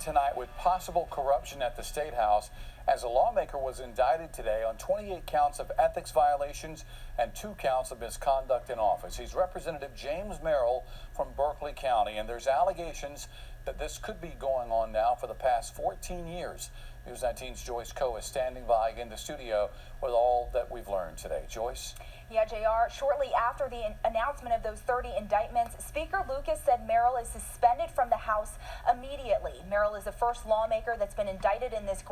Tonight with possible corruption at the State House as a lawmaker was indicted today on 28 counts of ethics violations and 2 counts of misconduct in office. He's Representative James Merrill from Berkeley County, and there's allegations that this could be going on now for the past 14 years. News 19's Joyce Coe is standing by in the studio with all that we've learned today. Joyce? Yeah, JR, shortly after the announcement of those 30 indictments, Speaker Lucas said Merrill is suspended from the House immediately. Merrill is the first lawmaker that's been indicted in this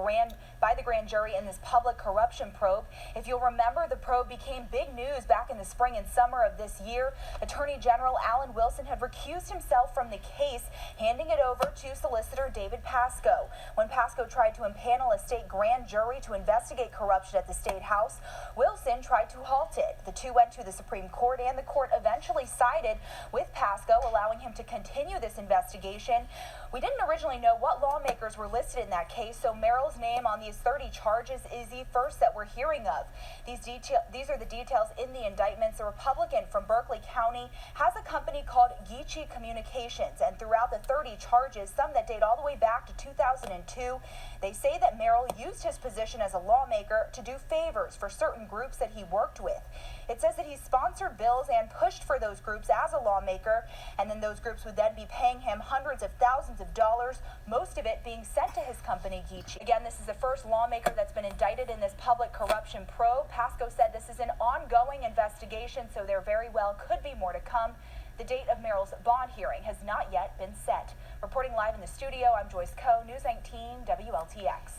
by the grand jury in this public corruption probe. If you'll remember, the probe became big news back in the spring and summer of this year. Attorney General Alan Wilson had recused himself from the case, handing it over to Solicitor David Pasco. When Pasco tried to impanel a state grand jury to investigate corruption at the State House, Wilson tried to halt it. The two went to the Supreme Court, and the court eventually sided with Pasco, allowing him to continue this investigation. We didn't originally know what lawmakers were listed in that case, so Merrill's name on these 30 charges is the first that we're hearing of. These are the details in the indictments. A Republican from Berkeley County has a company called Geechee Communications, and throughout the 30 charges, some that date all the way back to 2002, they say that Merrill used his position as a lawmaker to do favors for certain groups that he worked with. It says that he sponsored bills and pushed for those groups as a lawmaker, and then those groups would then be paying him hundreds of thousands of dollars, most of it being sent to his company, Geechee. Again, this is the first lawmaker that's been indicted in this public corruption probe. Pasco said this is an ongoing investigation, so there very well could be more to come. The date of Merrill's bond hearing has not yet been set. Reporting live in the studio, I'm Joyce Coe, News 19 WLTX.